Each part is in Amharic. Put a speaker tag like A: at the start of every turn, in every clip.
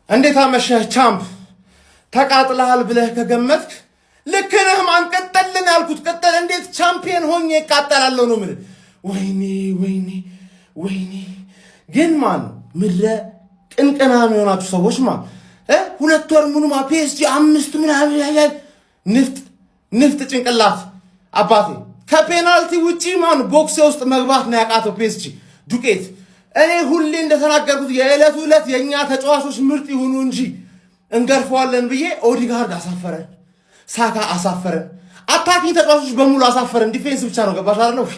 A: እንዴት አመሸህ ቻምፕ? ተቃጥለሃል ብለህ ከገመትክ ልክ ነህ። ማን ቀጠልን ያልኩት ቀጠል። እንዴት ቻምፒየን ሆኜ እቃጠላለሁ ነው የምልህ። ወይኔ ግን ማን ምድረ ቅንቅናም የሆናችሁ ሰዎች ሁለት ወር ሙሉ ፒኤስጂ 5 ምናምን ያያል ንፍጥ ጭንቅላት አባቴ። ከፔናልቲ ውጪ ማን ቦክስ ውስጥ መግባት ነው ያቃተው ፒኤስጂ ዱቄት። እኔ ሁሌ እንደተናገርኩት የዕለቱ ዕለት የኛ ተጫዋቾች ምርጥ ይሁኑ እንጂ እንገርፈዋለን ብዬ ኦዲጋርድ አሳፈረን፣ ሳካ አሳፈረን፣ አታኪ ተጫዋቾች በሙሉ አሳፈረን። ዲፌንስ ብቻ ነው ገባሽ አይደል?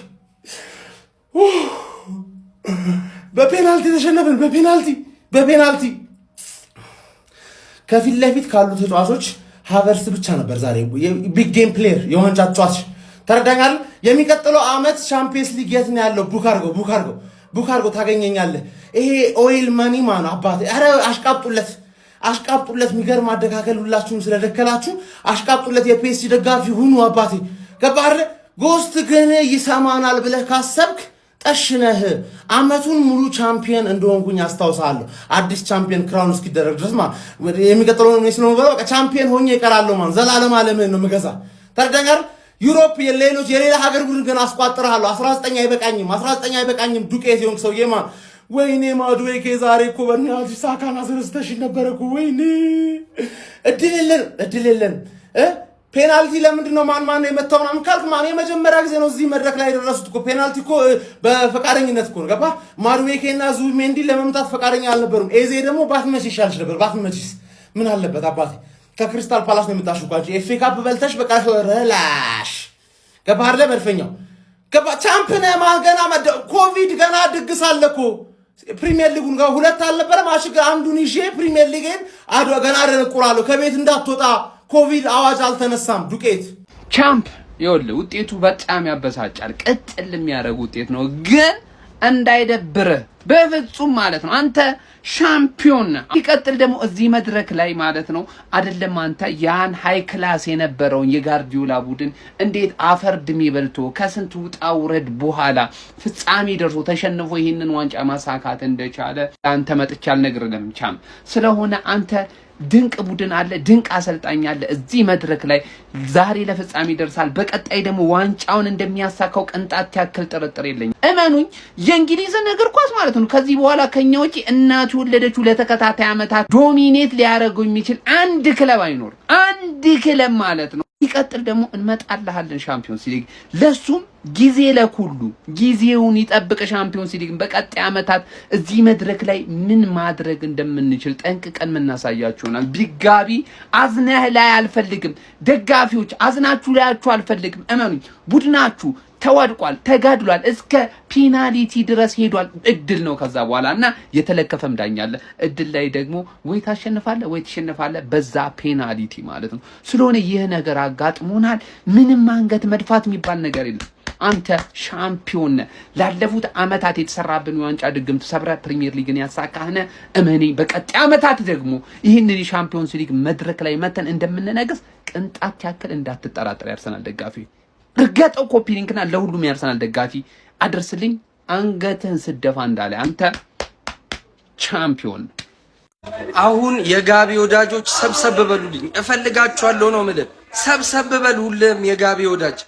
A: በፔናልቲ ተሸነፈን። በፔናልቲ ከፊት ለፊት ካሉ ተጫዋቾች ሃቨርስ ብቻ ነበር ዛሬ ቢግ ጌም ፕሌየር የዋንጫ ተጫዋች። ተረዳኛል። የሚቀጥለው ዓመት ቻምፒየንስ ሊግ የት ነው ያለው? ቡክ አድርጎ ታገኘኛለህ። ይሄ ኦይል መኒ ማኑ አባቴ። ኧረ አሽቃብጡለት። የሚገርም አደካከል ሁላችሁም ስለደከላችሁ አሽቃብጡለት። የፒኤስጂ ደጋፊ ሁኑ አባቴ። ገባህ? ጎስት ግን ይሰማናል ብለህ ካሰብክ ጠሽነህ። አመቱን ሙሉ ቻምፒየን እንደሆንኩኝ አስታውሳለሁ። አዲስ ቻምፒየን ክራውን እስኪደረግ ድረስ የሚቀጥለው ነው በቃ ቻምፒየን ሆኜ እቀራለሁ። ዘላለም ዓለምህን ነው የምገዛ። ተረዳኛል። ዩሮፕ የሌላ ሀገር ቡድን ግን አስቋጥራለሁ። 19 አይበቃኝም። ዱቄት የሆንክ ሰውዬ ወይኔ ማዱዌኬ ዛሬ እኮ በእናትሽ ሳካና አስረስተሽ ነበር እኮ። ወይኔ እድል የለን። ፔናልቲ ለምንድን ነው ማን የመታው ምናምን ካልክ የመጀመሪያ ጊዜ ነው እዚህ መድረክ ላይ የደረሱት እኮ። ፔናልቲ እኮ በፈቃደኝነት እኮ ነው ገባ። ማዱዌኬና ዙቢሜንዲ ለመምታት ፈቃደኛ አልነበሩም። ኤዜ ደግሞ ባትመች ይሻልሽ ነበር። ባትመችስ ምን አለበት አባቴ። ከክሪስታል ፓላስ ነው የምታሽው እንጂ ኤፍ ኤ ካፕ በልተሽ በቃ ረላሽ ገባህ አይደል? መድፈኛው ገባ። ቻምፒየን ገና ኮቪድ ገና ድግስ አለ እኮ። ፕሪሚየር ሊጉን ጋር ሁለት አልነበረም አሽግ አንዱን ይዤ ፕሪሚየር ሊግን ገና አደነቁራለሁ። ከቤት እንዳትወጣ ኮቪድ አዋጅ አልተነሳም። ዱቄት
B: ቻምፕ ይኸውልህ ውጤቱ በጣም ያበሳጫል። ቅጥል የሚያደርግ ውጤት ነው ግን እንዳይደብርህ በፍጹም ማለት ነው። አንተ ሻምፒዮን ነህ። ይቀጥል ደግሞ እዚህ መድረክ ላይ ማለት ነው አይደለም አንተ ያን ሃይ ክላስ የነበረውን የጋርዲዮላ ቡድን እንዴት አፈር ድሜ በልቶ ከስንት ውጣ ውረድ በኋላ ፍጻሜ ደርሶ ተሸንፎ ይህንን ዋንጫ ማሳካት እንደቻለ አንተ መጥቻ አልነግርህም ቻም። ስለሆነ አንተ ድንቅ ቡድን አለ፣ ድንቅ አሰልጣኝ አለ። እዚህ መድረክ ላይ ዛሬ ለፍጻሜ ደርሳል። በቀጣይ ደግሞ ዋንጫውን እንደሚያሳካው ቅንጣት ያክል ጥርጥር የለኝም። እመኑኝ። የእንግሊዝን እግር ኳስ ማለት ነው ከዚህ በኋላ ከኛ ውጪ እናቱ ወለደችው ለተከታታይ ዓመታት ዶሚኔት ሊያደርገው የሚችል አንድ ክለብ አይኖርም። አንድ ክለብ ማለት ነው። ይቀጥል ደግሞ እንመጣልሃለን ሻምፒዮንስ ሊግ። ለሱም ጊዜ ለኩሉ ጊዜውን ይጠብቅ። ሻምፒዮንስ ሊግ በቀጣይ ዓመታት እዚህ መድረክ ላይ ምን ማድረግ እንደምንችል ጠንቅቀን እናሳያችሁናል። ቢጋቢ አዝነህ ላይ አልፈልግም። ደጋፊዎች አዝናችሁ ላያችሁ አልፈልግም። እመኑኝ ቡድናችሁ ተዋድቋል፣ ተጋድሏል፣ እስከ ፔናልቲ ድረስ ሄዷል። እድል ነው ከዛ በኋላ እና የተለከፈም ዳኛለ። እድል ላይ ደግሞ ወይ ታሸንፋለህ ወይ ትሸንፋለህ በዛ ፔናልቲ ማለት ነው። ስለሆነ ይህ ነገር አጋጥሞናል። ምንም አንገት መድፋት የሚባል ነገር የለም። አንተ ሻምፒዮን ነህ። ላለፉት ዓመታት የተሰራብን የዋንጫ ድግምት ሰብረ ፕሪሚየር ሊግን ያሳካህነ እመኔ። በቀጣይ ዓመታት ደግሞ ይህንን የሻምፒዮንስ ሊግ መድረክ ላይ መተን እንደምንነግስ ቅንጣት ያክል እንዳትጠራጠር። ያርሰናል ደጋፊ እርገጠው ኮፒ ሊንክና ለሁሉም ያርሰናል ደጋፊ አድርስልኝ። አንገትህን ስደፋ እንዳለ አንተ ቻምፒዮን።
C: አሁን የጋቢ ወዳጆች ሰብሰብ በሉልኝ፣ እፈልጋችኋለሁ ነው የምልህ። ሰብሰብ በሉ ሁሉም የጋቢ ወዳጅ።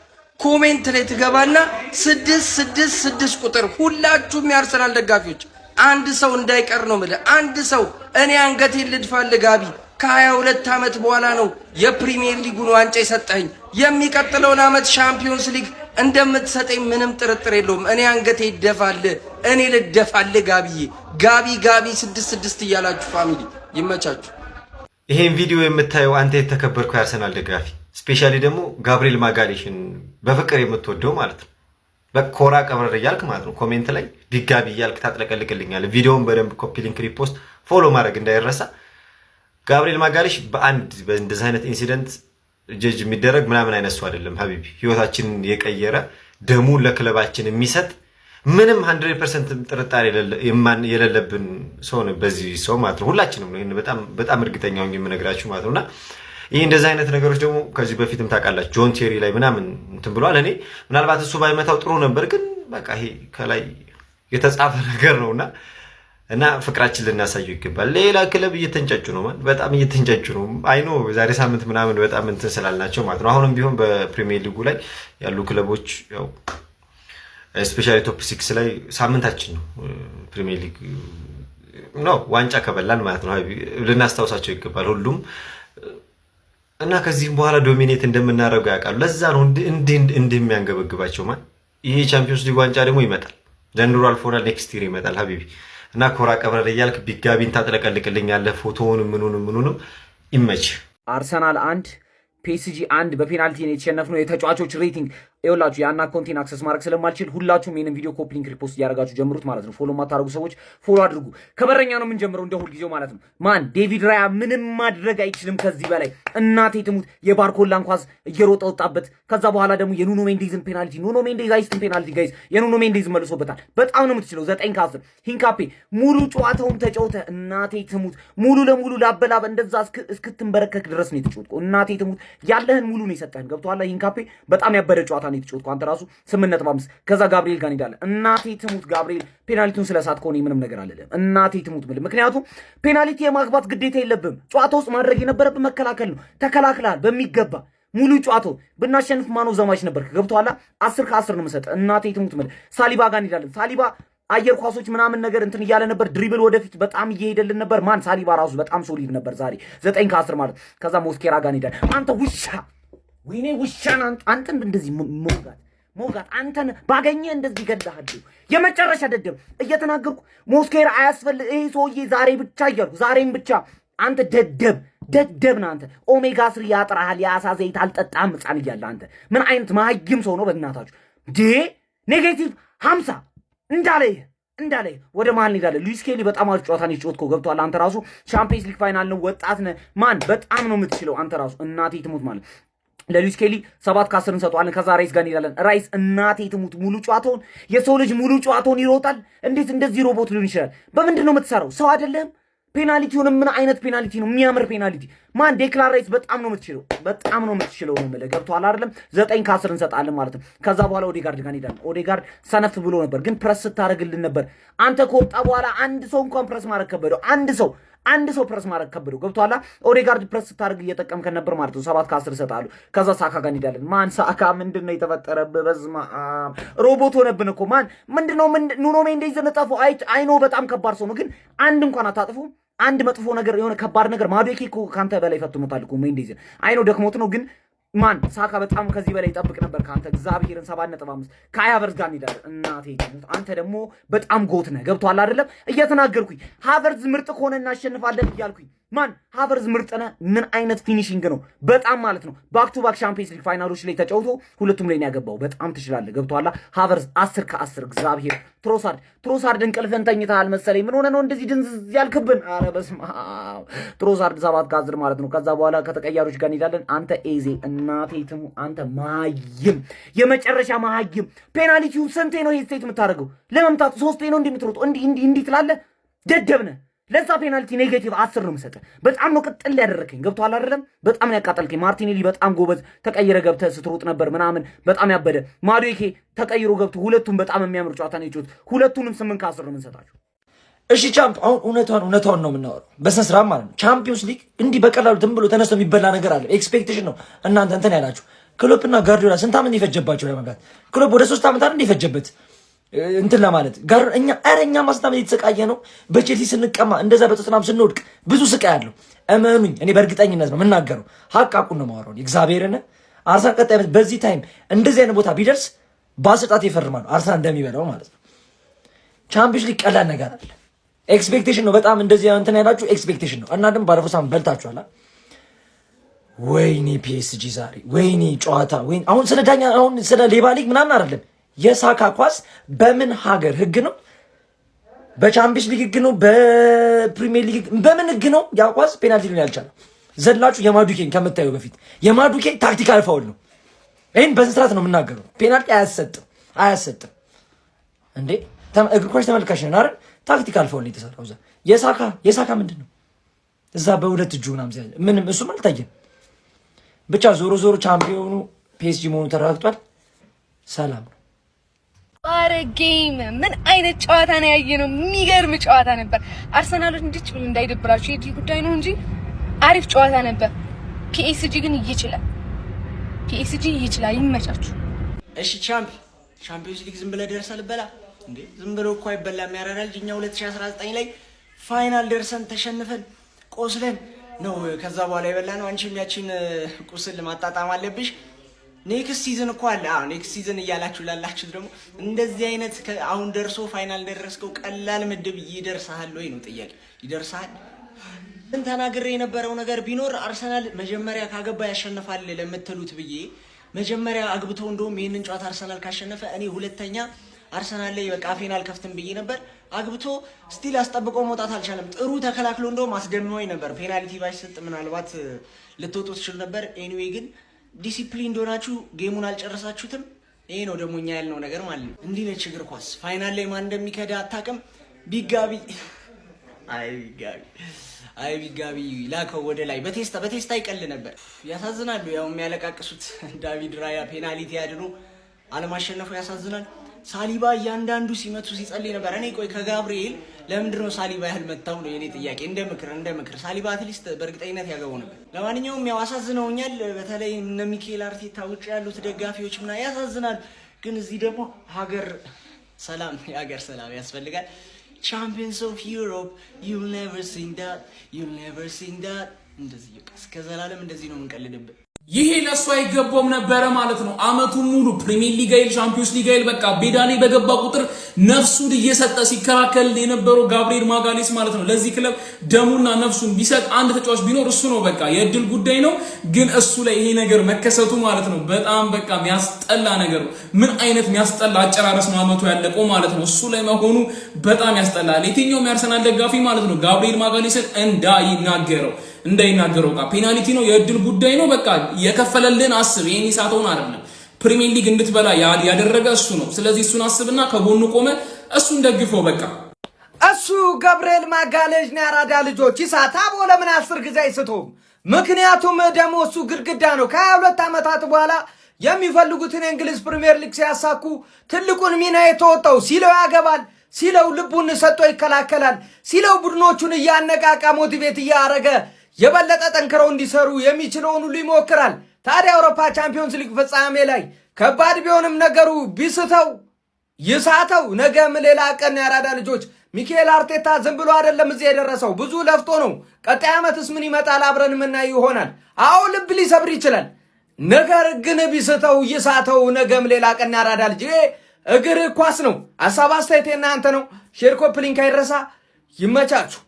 C: ኮሜንት ላይ ትገባና 666 ቁጥር ሁላችሁም ያርሰናል ደጋፊዎች አንድ ሰው እንዳይቀር ነው የምልህ። አንድ ሰው እኔ አንገቴን ልድፋልህ ጋቢ። ከ22 ዓመት በኋላ ነው የፕሪሚየር ሊጉን ዋንጫ የሰጠኝ። የሚቀጥለውን ዓመት ሻምፒዮንስ ሊግ እንደምትሰጠኝ ምንም ጥርጥር የለውም። እኔ አንገቴ ይደፋል፣ እኔ ልደፋል። ጋቢ 66 እያላችሁ ፋሚሊ ይመቻችሁ።
D: ይሄን ቪዲዮ የምታየው አንተ የተከበርከው ያርሰናል ደጋፊ ስፔሻሊ ደግሞ ጋብሪኤል ማጋሌሽን በፍቅር የምትወደው ማለት ነው። በኮራ ቀብረር እያልክ ማለት ነው ኮሜንት ላይ ቢጋቢ እያልክ ታጥለቀልቅልኛለህ። ቪዲዮውን በደንብ ኮፒ ሊንክ፣ ሪፖስት፣ ፎሎ ማድረግ እንዳይረሳ። ጋብሪኤል ማጋሌሽ በእንደዚህ አይነት ኢንሲደንት ጀጅ የሚደረግ ምናምን አይነት ሰው አይደለም ሀቢቢ። ህይወታችንን የቀየረ ደሙን ለክለባችን የሚሰጥ ምንም 100% ጥርጣሬ የሌለብን ሰው ነው በዚህ ሰው ማለት ነው። ሁላችንም ነው ይሄን በጣም እርግጠኛ ሆኜ የምነግራችሁ ማለት ነውና ይሄ እንደዚህ አይነት ነገሮች ደግሞ ከዚህ በፊትም ታውቃላችሁ ጆን ቴሪ ላይ ምናምን እንትን ብሏል። እኔ ምናልባት እሱ ባይመታው ጥሩ ነበር፣ ግን በቃ ይሄ ከላይ የተጻፈ ነገር ነውና እና ፍቅራችን ልናሳየው ይገባል። ሌላ ክለብ እየተንጨጩ ነው ማለት በጣም እየተንጨጩ ነው። አይኖ ዛሬ ሳምንት ምናምን በጣም እንትን ስላልናቸው ማለት ነው። አሁንም ቢሆን በፕሪሚየር ሊጉ ላይ ያሉ ክለቦች ያው ስፔሻሊ ቶፕ 6 ላይ ሳምንታችን ነው ፕሪሚየር ሊግ ነው ዋንጫ ከበላን ማለት ነው። ልናስታውሳቸው ይገባል ሁሉም እና ከዚህም በኋላ ዶሚኔት እንደምናደርገው ያውቃሉ። ለዛ ነው እንዲህ የሚያንገበግባቸው ማለት ይሄ ቻምፒዮንስ ሊግ ዋንጫ ደግሞ ይመጣል። ዘንድሮ አልፎናል፣ ኔክስት ይር ይመጣል ሀቢቢ እና ኮራ ቀብረር እያልክ ቢጋቢን ታጥለቀልቅልኛለህ ፎቶውንም ምኑንም ይመች።
E: አርሰናል 1 ፒኤስጂ 1 በፔናልቲ ነው የተሸነፍነው። የተጫዋቾች ሬቲንግ ይኸውላችሁ ያን አካውንቴን አክሰስ ማድረግ ስለማልችል ሁላችሁም ይሄንን ቪዲዮ ኮፒ ሊንክ ሪፖስት እያደረጋችሁ ጀምሩት ማለት ነው። ፎሎ ማታደርጉ ሰዎች ፎሎ አድርጉ። ከበረኛ ነው የምንጀምረው እንደ ሁልጊዜው ማለት ነው። ማን ዴቪድ ራያ ምንም ማድረግ አይችልም ከዚህ በላይ እናቴ ትሙት። የባርኮላን ኳስ እየሮጠ ወጣበት። ከዛ በኋላ ደግሞ የኑኖ ሜንዴዝን ፔናልቲ ኑኖ ሜንዴዝ አይስትን ፔናልቲ ጋይስ የኑኖ ሜንዴዝ መልሶበታል። በጣም ነው የምትችለው 9 ከ10 ሂንካፔ ሙሉ ጨዋታውን ተጫውተ እናቴ ትሙት። ሙሉ ለሙሉ ላበላበ እንደዛ እስክትንበረከክ ድረስ ነው የተጫወትከው። እናቴ ትሙት ያለህን ሙሉ ነው የሰጠህን። ገብቶሃል? ሂንካፔ በጣም ያበደ ጨዋታ ነው የተጫወትከው አንተ ራሱ 8.5 ከዛ ጋብሪኤል ጋር እንሄዳለን። እናቴ ትሙት ጋብሪኤል ፔናልቲውን ስለሳት ከሆነ ምንም ነገር አለለም። እናቴ ትሙት ምል ምክንያቱም ፔናልቲ የማግባት ግዴታ የለብም። ጨዋታ ውስጥ ማድረግ የነበረብን መከላከል ነው። ተከላክላል በሚገባ ሙሉ ጨዋታው ብናሸንፍ ማኖ ዘማች ነበር። ገብቶሃል? 10 ከ10 ነው የምሰጥ። እናቴ ትሙት ምል ሳሊባ ጋር እንሄዳለን። ሳሊባ አየር ኳሶች ምናምን ነገር እንትን እያለ ነበር። ድሪብል ወደፊት በጣም እየሄደልን ነበር። ማን ሳሊባ ራሱ በጣም ሶሊድ ነበር ዛሬ 9 ከ10 ማለት። ከዛ ሞስኬራ ጋር እንሄዳለን። አንተ ውሻ ወይኔ ውሻን አንተን እንደዚህ ሞጋት አንተን ባገኘ እንደዚህ ገዳሃለሁ። የመጨረሻ ደደብ እየተናገርኩ ሞስኬራ አያስፈልግ ይሄ ሰውዬ ዛሬ ብቻ እያልኩ ዛሬም ብቻ አንተ ደደብ ነህ አንተ። ኦሜጋ 3 ያጥራሃል። የአሳ ዘይት አልጠጣም ሕፃን እያለ አንተ ምን አይነት ማህይም ሰው ነው በእናታችሁ ኔጌቲቭ 50 እንዳለ ወደ ማን እንሄዳለን? ሉዊስ ኬሊ በጣም አሪፍ ጨዋታ ነው የተጫወትከው። ገብቶሃል? አንተ ራሱ ቻምፒየንስ ሊግ ፋይናል ነው ወጣት ነህ። ማን በጣም ነው የምትችለው አንተ ራሱ እናቴ ትሙት ማለት ለሉዊስ ኬሊ 7 ከ10 እንሰጠዋለን። ከዛ ራይስ ጋር እንሄዳለን። ራይስ እናቴ ትሙት ሙሉ ጨዋታውን የሰው ልጅ ሙሉ ጨዋታውን ይሮጣል። እንዴት እንደዚህ ሮቦት ሊሆን ይችላል? በምንድን ነው የምትሰራው? ሰው አይደለም። ፔናልቲውን ምን አይነት ፔናልቲ ነው? የሚያምር ፔናልቲ ማን ዴክላን ራይስ በጣም ነው የምትችለው ነው የምልህ። ገብቶሃል አይደለም? 9 ከ10 እንሰጣለን ማለት ነው። ከዛ በኋላ ኦዴጋርድ ጋር እንሄዳለን። ኦዴጋርድ ሰነፍ ብሎ ነበር፣ ግን ፕረስ ስታደርግልን ነበር። አንተ ከወጣ በኋላ አንድ ሰው እንኳን ፕረስ ማድረግ ከበደው። አንድ ሰው ፕረስ ማድረግ ከበደው። ገብቶሃል? ኦዴጋርድ ፕረስ ስታደርግ እየጠቀምከን ነበር ማለት ነው። 7 ከ10 ይሰጣሉ። ከዛ ሳካ ጋር እንሄዳለን። ማን ሳካ ምንድነው የተፈጠረብህ? በዝማ ሮቦት ሆነብን እኮ ማን ምንድነው? ኑኖ ሜንዴዝ ነጣፉ አይኖ በጣም ከባድ ሰው ነው፣ ግን አንድ እንኳን አታጥፉ። አንድ መጥፎ ነገር የሆነ ከባድ ነገር ማዶኬ እኮ ካንተ በላይ ፈትኖታል እኮ ሜንዴዝ አይኖ ደክሞት ነው፣ ግን ማን ሳካ በጣም ከዚህ በላይ ይጠብቅ ነበር ካንተ። እግዚአብሔርን 7.5 ከሀያ ሀቨርዝ ጋር እንሄዳለን። እናቴ አንተ ደግሞ በጣም ጎት ነህ። ገብቶሃል አይደለም? እየተናገርኩኝ ሀቨርዝ ምርጥ ከሆነ እናሸንፋለን እያልኩኝ ማን ሀቨርዝ ምርጥ ነህ። ምን አይነት ፊኒሽንግ ነው በጣም ማለት ነው። ባክ ቱ ባክ ቻምፒየንስ ሊግ ፋይናሎች ላይ ተጫውቶ ሁለቱም ላይ ነው ያገባው። በጣም ትችላለህ። ገብቶሃል? ሀቨርዝ 10 ከ10 እግዚአብሔር። ትሮሳርድ እንቅልፍን ተኝተሃል መሰለኝ። ምን ሆነ ነው እንደዚህ ድንዝዝ ያልክብን? ኧረ በስመ አብ። ትሮሳርድ 7 ከ10 ማለት ነው። ከዛ በኋላ ከተቀያሪዎች ጋር እንሄዳለን። አንተ ኤዜ እናቴ ትሙ አንተ መሀይም፣ የመጨረሻ መሀይም። ፔናልቲውን ስንቴ ነው ሄስቴት የምታደርገው ለመምታት? 3 ነው እንደምትሮጠው እንዲህ ትላለህ። ደደብ ነህ። ለዛ ፔናልቲ ኔጌቲቭ 10 ነው የምሰጠህ። በጣም ነው ቅጥል ያደረከኝ። ገብቶሃል አይደለም? በጣም ነው ያቃጠልከኝ። ማርቲኔሊ በጣም ጎበዝ ተቀይረ ገብተህ ስትሮጥ ነበር ምናምን በጣም ያበደ። ማዶኬ ተቀይሮ ገብቶ ሁለቱም በጣም የሚያምር ጨዋታ ነው የጫወቱት። ሁለቱንም 8 ከ10 ነው የምንሰጣቸው።
F: እሺ ቻምፕ አሁን እውነቷን ነው የምናወራው በስነ ስርዓት ማለት ነው። ቻምፒዮንስ ሊግ እንዲህ በቀላሉ ዝም ብሎ ተነስቶ የሚበላ ነገር አለ። ኤክስፔክቴሽን ነው እናንተ እንትን ያላችሁ። ክሎፕና ጋርዲዮላ ስንት ዓመት ይፈጀባቸው ለመምጣት? ክሎፕ ወደ 3 ዓመት አይደል ይፈጀበት እንትን ለማለት ጋር እኛ ማስታመት የተሰቃየ ነው። በቼልሲ ስንቀማ እንደዛ በቶተንሃም ስንወድቅ ብዙ ስቃይ አለው። እመኑኝ፣ እኔ በእርግጠኝነት ነው የምናገረው። ሀቃቁን ነው የማወራው። እግዚአብሔርን አርሰናል ቀጣይ ዓመት በዚህ ታይም እንደዚህ አይነት ቦታ ቢደርስ በአስጣት ይፈርማሉ አርሰናል እንደሚበላው ማለት ነው። ቻምፒዮንስ ሊግ ቀላል ነገር አለ። ኤክስፔክቴሽን ነው በጣም እንደዚህ እንትን ያላችሁ ኤክስፔክቴሽን ነው። እና ደግሞ ባለፈው ሳምንት በልታችኋል። ወይኔ ፒኤስጂ ዛሬ ወይኔ ጨዋታ ወይኔ አሁን ስለ ዳኛ አሁን ስለ ሌባ ሊግ ምናምን አይደለም። የሳካ ኳስ በምን ሀገር ህግ ነው? በቻምፒየንስ ሊግ ህግ ነው? በፕሪሚየር ሊግ በምን ህግ ነው? ያ ኳስ ፔናልቲ ሊሆን ያልቻለው ዘላችሁ የማዱኬን ከምታዩ በፊት የማዱኬ ታክቲካል ፋውል ነው። ይህን በስነ ስርዓት ነው የምናገረው። ፔናልቲ አያሰጥም እንዴ? እግር ኳስ ተመልካች ነን አይደል? ታክቲካል ፋውል ነው የተሰራው። እዛ የሳካ ምንድን ነው እዛ በሁለት እጁ ምናምን ሲያዝ ምንም እሱም አልታየም። ብቻ ዞሮ ቻምፒዮኑ ፒኤስጂ መሆኑ ተረጋግጧል። ሰላም ነው።
G: አረ ጌም ምን አይነት ጨዋታ ነው ያየነው? የሚገርም ጨዋታ ነበር። አርሰናሎች እንዲች ብሎ እንዳይደብራችሁ የድል ጉዳይ ነው እንጂ አሪፍ ጨዋታ ነበር። ፒኤስጂ ግን ይችላል፣ ፒኤስጂ ይችላል። ይመቻችሁ።
H: እሺ ቻምፒዮንስ ሊግ ዝም ብለህ ደርሰህ ልበላ እንዴ? ዝም ብሎ እኮ አይበላም። ያራዳል። እኛ 2019 ላይ ፋይናል ደርሰን ተሸንፈን ቆስለን ነው ከዛ በኋላ የበላ ነው። አንቺም ያቺን ቁስል ማጣጣም አለብሽ። ኔክስት ሲዝን እኮ አለ። ኔክስት ሲዝን እያላችሁ ላላችሁ ደግሞ እንደዚህ አይነት አሁን ደርሶ ፋይናል ደረስከው ቀላል ምድብ ይደርሳል ወይ ነው ጥያቄ። ይደርሳል። ተናግሬ የነበረው ነገር ቢኖር አርሰናል መጀመሪያ ካገባ ያሸንፋል ለምትሉት ብዬ መጀመሪያ አግብቶ እንደውም ይሄንን ጨዋታ አርሰናል ካሸነፈ እኔ ሁለተኛ አርሰናል ላይ በቃ ፌናል ከፍተን ብዬ ነበር። አግብቶ ስቲል አስጠብቆ መውጣት አልቻለም። ጥሩ ተከላክሎ እንደውም አስደምሞኝ ነበር። ፔናልቲ ባይሰጥ ምናልባት ልትወጡ ትችሉ ነበር። ኤኒዌይ ግን ዲሲፕሊን እንደሆናችሁ ጌሙን አልጨረሳችሁትም። ይሄ ነው ደግሞ እኛ ያልነው ነገር ማለት ነው። እንዲህ ነች እግር ኳስ። ፋይናል ላይ ማን እንደሚከዳ አታውቅም። ቢጋቢ ላከው ወደ ላይ በቴስታ ይቀል ነበር። ያሳዝናሉ። ያው የሚያለቃቅሱት ዳቪድ ራያ ፔናልቲ ያድኑ አለማሸነፉ ያሳዝናል። ሳሊባ እያንዳንዱ ሲመቱ ሲጸልይ ነበር። እኔ ቆይ ከጋብሪኤል ለምንድን ነው ሳሊባ ያህል መታው ነው የኔ ጥያቄ። እንደ ምክር ሳሊባ አትሊስት በእርግጠኝነት ያገባው ነበር። ለማንኛውም ያው አሳዝነውኛል። በተለይ እነ ሚካኤል አርቴታ ውጭ ያሉት ደጋፊዎች ምናምን ያሳዝናል። ግን እዚህ ደግሞ የሀገር ሰላም ያስፈልጋል። ቻምፒየንስ ኦፍ ዩሮፕ you'll never sing that እንደዚህ እስከ ዘላለም እንደዚህ ነው የምንቀልድበት።
I: ይሄ ለሱ አይገባውም ነበረ ማለት ነው። አመቱን ሙሉ ፕሪሚየር ሊግ አይል ቻምፒዮንስ ሊግ አይል በቃ ቤዳ ላይ በገባ ቁጥር ነፍሱን እየሰጠ ሲከራከል የነበረው ጋብሪኤል ማጋሌስ ማለት ነው። ለዚህ ክለብ ደሙና ነፍሱን ቢሰጥ አንድ ተጫዋች ቢኖር እሱ ነው። በቃ የእድል ጉዳይ ነው። ግን እሱ ላይ ይሄ ነገር መከሰቱ ማለት ነው በጣም በቃ የሚያስጠላ ነገር ነው። ምን አይነት የሚያስጠላ አጨራረስ ነው አመቱ ያለቀው ማለት ነው። እሱ ላይ መሆኑ በጣም ያስጠላል። የትኛውም የአርሰናል ደጋፊ ማለት ነው ጋብሪኤል ማጋሌስን እንዳይናገረው ቃ ፔናልቲ ነው የእድል ጉዳይ ነው። በቃ የከፈለልን አስብ። የኔ ሳተውን አይደለም ፕሪሚየር ሊግ እንድትበላ ያደረገ እሱ ነው። ስለዚህ እሱን አስብና ከጎኑ ቆመ እሱን ደግፈው። በቃ
F: እሱ ጋብሪኤል ማጋሌሽ ነው። ያራዳ ልጆች ይሳታቦ ለምን 10 ጊዜ አይስቶም? ምክንያቱም ደግሞ እሱ ግድግዳ ነው። ከ22 ዓመታት በኋላ የሚፈልጉትን የእንግሊዝ ፕሪሚየር ሊግ ሲያሳኩ ትልቁን ሚና የተወጣው ሲለው ያገባል፣ ሲለው ልቡን ሰጥቶ ይከላከላል፣ ሲለው ቡድኖቹን እያነቃቃ ሞቲቬት እያደረገ የበለጠ ጠንክረው እንዲሰሩ የሚችለውን ሁሉ ይሞክራል። ታዲያ አውሮፓ ቻምፒዮንስ ሊግ ፍጻሜ ላይ ከባድ ቢሆንም ነገሩ ቢስተው ይሳተው። ነገም ሌላ ቀን ያራዳ ልጆች። ሚካኤል አርቴታ ዝም ብሎ አይደለም እዚህ የደረሰው፣ ብዙ ለፍቶ ነው። ቀጣይ ዓመትስ ምን ይመጣል አብረን የምናይ ይሆናል። አዎ ልብ ሊሰብር ይችላል። ነገር ግን ቢስተው ይሳተው። ነገም ሌላ ቀን ያራዳ ልጅ። እግር ኳስ ነው። ሐሳብ አስተያየት እናንተ ነው። ሼር ኮፕ ሊንክ አይረሳ። ይመቻችሁ።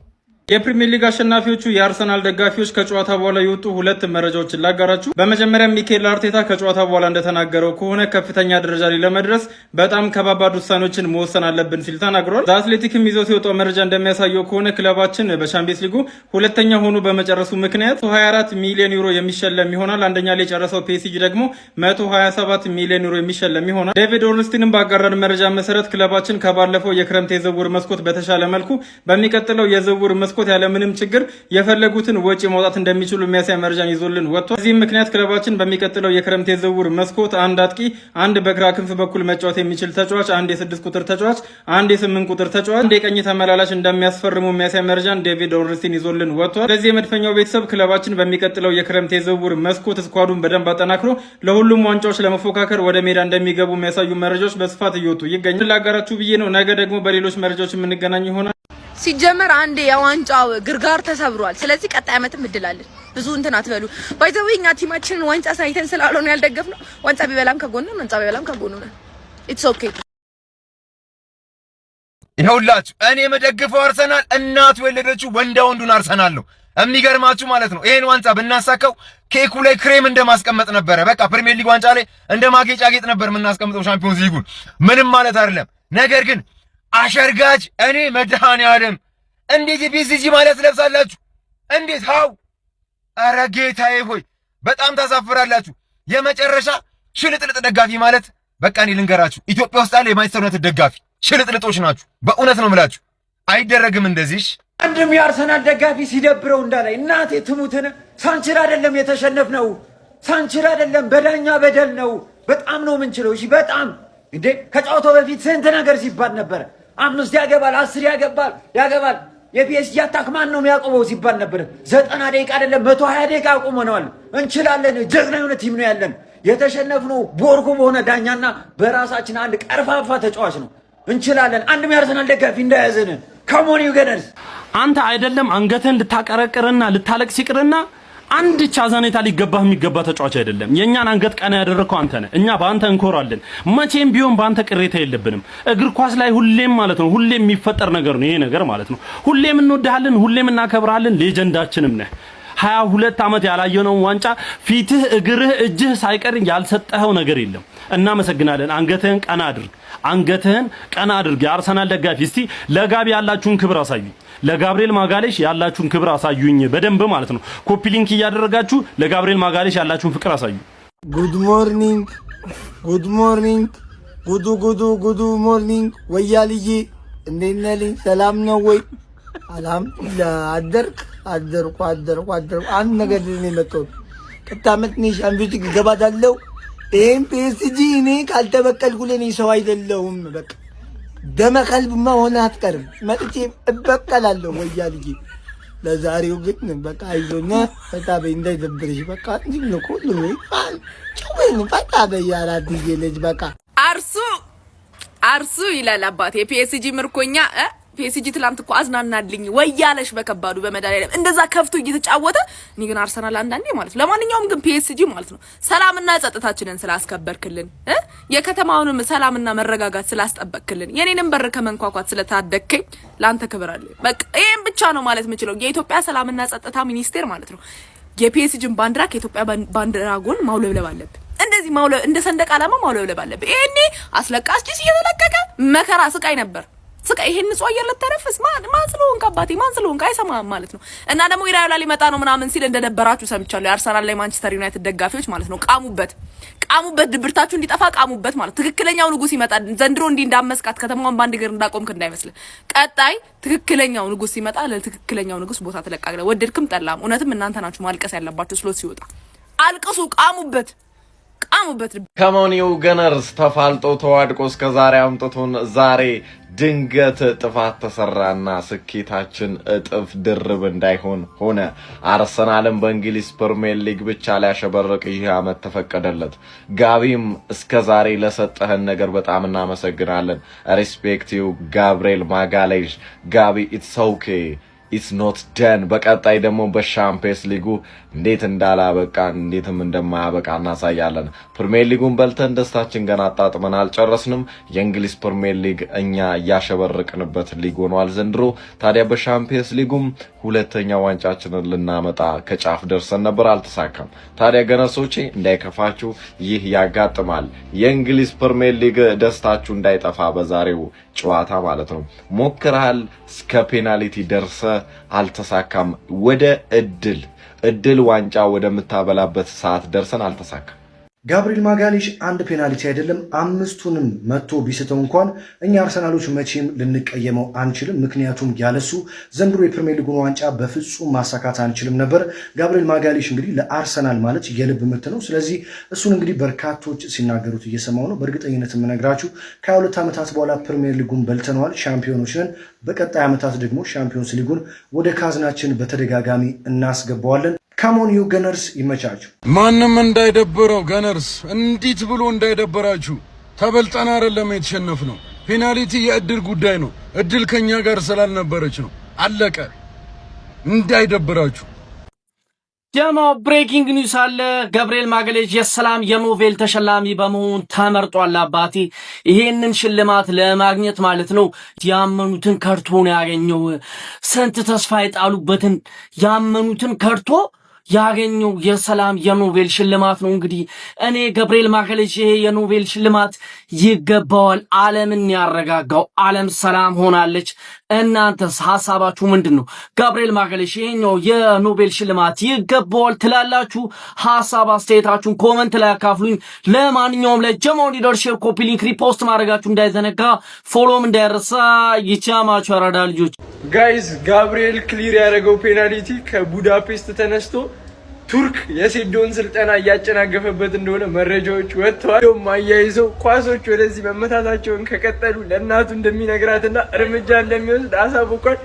J: የፕሪሚየር ሊግ አሸናፊዎቹ የአርሰናል ደጋፊዎች ከጨዋታ በኋላ የወጡ ሁለት መረጃዎችን ላጋራችሁ። በመጀመሪያ ሚካኤል አርቴታ ከጨዋታ በኋላ እንደተናገረው ከሆነ ከፍተኛ ደረጃ ላይ ለመድረስ በጣም ከባባድ ውሳኔዎችን መወሰን አለብን ሲል ተናግሯል። ዘአትሌቲክም ይዞት የወጣው መረጃ እንደሚያሳየው ከሆነ ክለባችን በቻምፒየንስ ሊጉ ሁለተኛ ሆኖ በመጨረሱ ምክንያት 24 ሚሊዮን ዩሮ የሚሸለም ይሆናል። አንደኛ ላይ የጨረሰው ፒኤስጂ ደግሞ 127 ሚሊዮን ዩሮ የሚሸለም ይሆናል። ዴቪድ ኦርንስቲንም ባጋራን መረጃ መሰረት ክለባችን ከባለፈው የክረምት የዝውውር መስኮት በተሻለ መልኩ በሚቀጥለው የዝውውር መስኮት ያለምንም ችግር የፈለጉትን ወጪ ማውጣት እንደሚችሉ የሚያሳይ መረጃን ይዞልን ወጥቷል። በዚህም ምክንያት ክለባችን በሚቀጥለው የክረምት የዝውውር መስኮት አንድ አጥቂ፣ አንድ በግራ ክንፍ በኩል መጫወት የሚችል ተጫዋች፣ አንድ የ6 ቁጥር ተጫዋች፣ አንድ የ8 ቁጥር ተጫዋች፣ አንድ የቀኝ ተመላላሽ እንደሚያስፈርሙ የሚያሳይ መረጃን ዴቪድ ኦርንስቲን ይዞልን ወጥቷል። ስለዚህ የመድፈኛው ቤተሰብ ክለባችን በሚቀጥለው የክረምት የዝውውር መስኮት ስኳዱን በደንብ አጠናክሮ ለሁሉም ዋንጫዎች ለመፎካከር ወደ ሜዳ እንደሚገቡ የሚያሳዩ መረጃዎች በስፋት እየወጡ ይገኛል። ላጋራችሁ ብዬ ነው። ነገ ደግሞ በሌሎች መረጃዎች የምንገናኝ ይሆናል።
G: ሲጀመር አንዴ የዋንጫው ግርጋር ተሰብሯል። ስለዚህ ቀጣይ ዓመትም እድላለን። ብዙ እንትን አትበሉ። ባይዘው እኛ ቲማችንን ዋንጫ ሳይተን ስላልሆነ ያልደገፍነው ዋንጫ ቢበላም ከጎኑ ነው፣ ዋንጫ ቢበላም ከጎኑ ነው። ኢትስ ኦኬ።
K: ይኸውላችሁ እኔ የምደግፈው አርሰናል እናቱ የወለደችው ወንዳ ወንዱን አርሰናል ነው። የሚገርማችሁ ማለት ነው ይሄን ዋንጫ ብናሳካው ኬኩ ላይ ክሬም እንደማስቀመጥ ነበረ። በቃ ፕሪሚየር ሊግ ዋንጫ ላይ እንደማጌጫጌጥ ነበር የምናስቀምጠው ቻምፒዮንስ ሊጉን። ምንም ማለት አይደለም። ነገር ግን አሸርጋጅ እኔ መድኃኔዓለም እንዴት የፒኤስጂ ማለት ለብሳላችሁ? እንዴት ሃው! ኧረ ጌታዬ ሆይ በጣም ታሳፍራላችሁ። የመጨረሻ ሽልጥልጥ ደጋፊ ማለት በቃ እኔ ልንገራችሁ፣ ኢትዮጵያ ውስጥ ያለ የማንቸስተር ዩናይትድ ደጋፊ ሽልጥልጦች ናችሁ። በእውነት ነው የምላችሁ፣ አይደረግም እንደዚህ።
F: አንድም የአርሰናል ደጋፊ ሲደብረው እንዳላይ እናቴ ትሙትን። ሳንችል አይደለም የተሸነፍነው፣ ሳንችል አይደለም፣ በዳኛ በደል ነው። በጣም ነው የምንችለው። እሺ በጣም እንዴ ከጨዋታው በፊት ስንት ነገር ሲባል ነበር። 5 ያገባል 10 ያገባል የፒኤስጂ አታክ ማን ነው የሚያቆመው ሲባል ነበር። 90 ደቂቃ አይደለም 120 ደቂቃ አቆመናል። እንችላለን። ጀግና የሆነ ቲም ነው ያለን። የተሸነፍነው ቦርኮ በሆነ ዳኛና በራሳችን አንድ ቀርፋፋ ተጫዋች ነው። እንችላለን። አንድም የአርሰናል ደጋፊ እንዳያዘን ከሞን ዩገነርስ
L: አንተ አይደለም አንገትህን ልታቀረቅርና ልታለቅስ ይቅርና አንድ ቻዛኔታ ሊገባህ የሚገባ ተጫዋች አይደለም። የኛን አንገት ቀና ያደረከው አንተ ነህ። እኛ በአንተ እንኮራለን። መቼም ቢሆን በአንተ ቅሬታ የለብንም። እግር ኳስ ላይ ሁሌም ማለት ነው ሁሌም የሚፈጠር ነገር ነው ይሄ ነገር ማለት ነው። ሁሌም እንወድሃለን፣ ሁሌም እናከብርሃለን። ሌጀንዳችንም ነህ። 22 ዓመት ያላየነውን ዋንጫ ፊትህ፣ እግርህ፣ እጅህ ሳይቀር ያልሰጠኸው ነገር የለም። እናመሰግናለን። አንገትህን ቀና አድርግ። አንገትህን ቀና አድርግ። የአርሰናል ደጋፊ እስቲ ለጋቢ ያላችሁን ክብር አሳዩኝ። ለጋብሪኤል ማጋሌሽ ያላችሁን ክብር አሳዩኝ በደንብ ማለት ነው። ኮፒ ሊንክ እያደረጋችሁ ለጋብሪኤል ማጋሌሽ ያላችሁን ፍቅር አሳዩ።
M: ጉድ ሞርኒንግ ጉዱ ሞርኒንግ ወያልዬ እንዴት ነህ? ሰላም ነው ወይ? አልሐምዱሊላህ። አደርኩ አንድ ነገር ነው የመጣው። ከታመት ነሽ ሻምፒዮንስ ሊግ ገባታለሁ። ይሄን ፒኤስጂ እኔ ካልተበቀልኩ ለኔ ሰው አይደለሁም። በቃ ደመ ከልብማ ሆነ አትቀርም። መጥቼ እበቀላለሁ ወያልዬ። ለዛሬው ግን በቃ አይዞና ፈታ በይ እንዳይደብርሽ። በቃ እንዲህ ነው ሁሉ ወይ ጨወኝ ፈታ በይ አራትዬ ልጅ በቃ
G: አርሱ ይላል አባቴ። ፒኤስጂ ምርኮኛ ፒኤስጂ ትላንት እኮ አዝናናልኝ ወያለሽ በከባዱ በመዳሊያ እንደዛ ከፍቶ እየተጫወተ እኔ ግን አርሰናል አንዳንዴ ማለት ነው። ለማንኛውም ግን ፒኤስጂ ማለት ነው ሰላምና ጸጥታችንን ስላስከበርክልን የከተማውንም ሰላምና መረጋጋት ስላስጠበቅክልን የኔንም በር ከመንኳኳት ስለታደከኝ ላንተ ክብር አለኝ። በቃ ይሄን ብቻ ነው ማለት የምችለው። የኢትዮጵያ ሰላምና ጸጥታ ሚኒስቴር ማለት ነው የፒኤስጂን ባንዲራ ከኢትዮጵያ ባንዲራ ጎን ማውለብለብ አለበት። እንደዚህ ማውለብ እንደ ሰንደቅ ዓላማ ማውለብለብ አለበት። ይሄኔ አስለቃሽ ጭስ እየተለቀቀ መከራ ስቃይ ነበር። ስቃይ ይሄን ንጹህ አየር ለተረፈስ ማን ስለሆንክ አባቴ ማን ስለሆንክ አይሰማም ማለት ነው። እና ደግሞ ኢራዮላ ሊመጣ ነው ምናምን ሲል እንደነበራችሁ ሰምቻለሁ። የአርሰናል ላይ ማንቸስተር ዩናይትድ ደጋፊዎች ማለት ነው ቃሙበት ድብርታችሁ እንዲጠፋ ቃሙበት ማለት ትክክለኛው ንጉስ ይመጣ። ዘንድሮ እንዲህ እንዳመስቃት ከተማውን ባንድ ገር እንዳቆምክ እንዳይመስል። ቀጣይ ትክክለኛው ንጉስ ሲመጣ ለትክክለኛው ንጉስ ቦታ ተለቃቅለ ወደድክም ጠላም እውነትም እናንተ ናችሁ ማልቀስ ያለባችሁ። ስሎት ሲወጣ አልቅሱ፣ ቃሙበት።
N: ከሞኒው ገነርስ ተፋልጦ ተዋድቆ እስከ ዛሬ አምጥቶን ዛሬ ድንገት ጥፋት ተሰራና ስኬታችን እጥፍ ድርብ እንዳይሆን ሆነ። አርሰናልም በእንግሊዝ ፕሪሚየር ሊግ ብቻ ሊያሸበርቅ ይህ አመት ተፈቀደለት። ጋቢም እስከ ዛሬ ለሰጠህን ነገር በጣም እናመሰግናለን። ሪስፔክት ዩ ጋብሪኤል ማጋሌሽ። ጋቢ ኢትስ ኦኬ ኢትስ ኖት ደን። በቀጣይ ደግሞ በሻምፒየንስ ሊጉ እንዴት እንዳላበቃ እንዴትም እንደማያበቃ እናሳያለን። ፕሪሚየር ሊጉን በልተን ደስታችን ገና አጣጥመን አልጨረስንም። የእንግሊዝ ፕሪሚየር ሊግ እኛ እያሸበረቅንበት ሊግ ሆኗል ዘንድሮ። ታዲያ በሻምፒየንስ ሊጉም ሁለተኛ ዋንጫችንን ልናመጣ ከጫፍ ደርሰን ነበር፣ አልተሳካም። ታዲያ ገነርሶቼ እንዳይከፋችሁ፣ ይህ ያጋጥማል። የእንግሊዝ ፕሪሚየር ሊግ ደስታችሁ እንዳይጠፋ በዛሬው ጨዋታ ማለት ነው ሞክረሃል፣ እስከ ፔናልቲ ደርሰ አልተሳካም። ወደ እድል ዋንጫ ወደምታበላበት ሰዓት ደርሰን አልተሳካም።
O: ጋብሪኤል ማጋሌሽ አንድ ፔናልቲ አይደለም 5ቱንም መቶ ቢስተው እንኳን እኛ አርሰናሎች መቼም ልንቀየመው አንችልም። ምክንያቱም ያለሱ ዘንድሮ የፕሪሚየር ሊጉን ዋንጫ በፍጹም ማሳካት አንችልም ነበር። ጋብሪኤል ማጋሌሽ እንግዲህ ለአርሰናል ማለት የልብ ምት ነው። ስለዚህ እሱን እንግዲህ በርካቶች ሲናገሩት እየሰማው ነው። በእርግጠኝነት የምነግራችሁ ከ22 ዓመታት በኋላ ፕሪሚየር ሊጉን በልተነዋል፣ ሻምፒዮኖች ነን። በቀጣይ ዓመታት ደግሞ ሻምፒዮንስ ሊጉን ወደ ካዝናችን በተደጋጋሚ እናስገባዋለን። ካሞን ዩ ገነርስ ይመቻችሁ።
P: ማንም እንዳይደበረው ገነርስ እንዲት ብሎ እንዳይደበራችሁ። ተበልጠን አይደለም የተሸነፍነው። ፔናልቲ የእድል ጉዳይ ነው። እድል ከኛ ጋር ስላልነበረች ነው። አለቀ። እንዳይደበራችሁ።
L: ደግሞ ብሬኪንግ ኒውስ አለ። ጋብሪኤል ማጋሌሽ የሰላም የኖቤል ተሸላሚ በመሆን ተመርጧል። አባቴ ይሄንን ሽልማት ለማግኘት ማለት ነው ያመኑትን ከርቶ ነው ያገኘው። ስንት ተስፋ የጣሉበትን ያመኑትን ከርቶ ያገኘው የሰላም የኖቤል ሽልማት ነው። እንግዲህ እኔ ጋብሪኤል ማጋሌሽ ይሄ የኖቤል ሽልማት ይገባዋል። ዓለምን ያረጋጋው ዓለም ሰላም ሆናለች። እናንተስ ሐሳባችሁ ምንድነው? ጋብሪኤል ማጋሌሽ ይሄኛው የኖቤል ሽልማት ይገባዋል ትላላችሁ? ሐሳብ አስተያየታችሁን ኮሜንት ላይ አካፍሉኝ። ለማንኛውም ለጀማው ሊደርሺፕ ኮፒ ሊንክ ሪፖስት ማድረጋችሁ እንዳይዘነጋ፣ ፎሎም እንዳይረሳ። ይቻማችሁ አራዳ ልጆች።
Q: ጋይስ ጋብሪኤል ክሊር ያደረገው ፔናልቲ ከቡዳፔስት ተነስቶ ቱርክ የሴዶን ስልጠና እያጨናገፈበት እንደሆነ መረጃዎች ወጥተዋል። ደሞ አያይዘው ኳሶች ወደዚህ መመታታቸውን ከቀጠሉ ለእናቱ እንደሚነግራትና እርምጃ እንደሚወስድ አሳውቋል።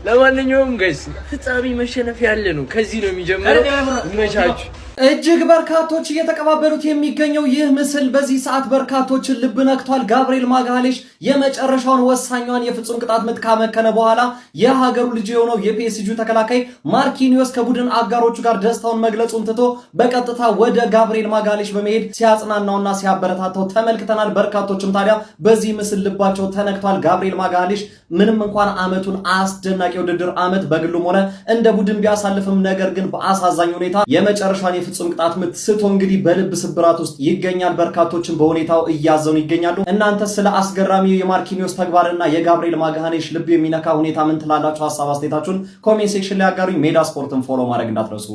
Q: ለማንኛውም ጋይስ ፍጻሜ መሸነፍ ያለ ነው። ከዚህ ነው የሚጀምረው። ይመቻችሁ።
R: እጅግ በርካቶች እየተቀባበሉት የሚገኘው ይህ ምስል በዚህ ሰዓት በርካቶችን ልብ ነክቷል። ጋብሪኤል ማጋሌሽ የመጨረሻውን ወሳኛውን የፍጹም ቅጣት ምት ካመከነ በኋላ የሀገሩ ልጅ የሆነው የፒኤስጂ ተከላካይ ማርኪኒዮስ ከቡድን አጋሮቹ ጋር ደስታውን መግለጹን ትቶ በቀጥታ ወደ ጋብሪኤል ማጋሌሽ በመሄድ ሲያጽናናውና ሲያበረታታው ተመልክተናል። በርካቶችም ታዲያ በዚህ ምስል ልባቸው ተነክቷል። ጋብሪኤል ማጋሌሽ ምንም እንኳን አመቱን አስደናቂ ውድድር አመት በግሉም ሆነ እንደ ቡድን ቢያሳልፍም ነገር ግን በአሳዛኝ ሁኔታ የመጨረሻውን ፍጹም ቅጣት ምት ስቶ እንግዲህ በልብ ስብራት ውስጥ ይገኛል። በርካቶችም በሁኔታው እያዘኑ ይገኛሉ። እናንተ ስለ አስገራሚው የማርኪኒዮስ ተግባርና የጋብሪኤል ማጋሌሽ ልብ የሚነካ ሁኔታ ምን ትላላችሁ? ሐሳብ አስተያየታችሁን ኮሜንት ሴክሽን ላይ አጋሩኝ። ሜዳ ስፖርትን ፎሎ ማድረግ እንዳትረሱ።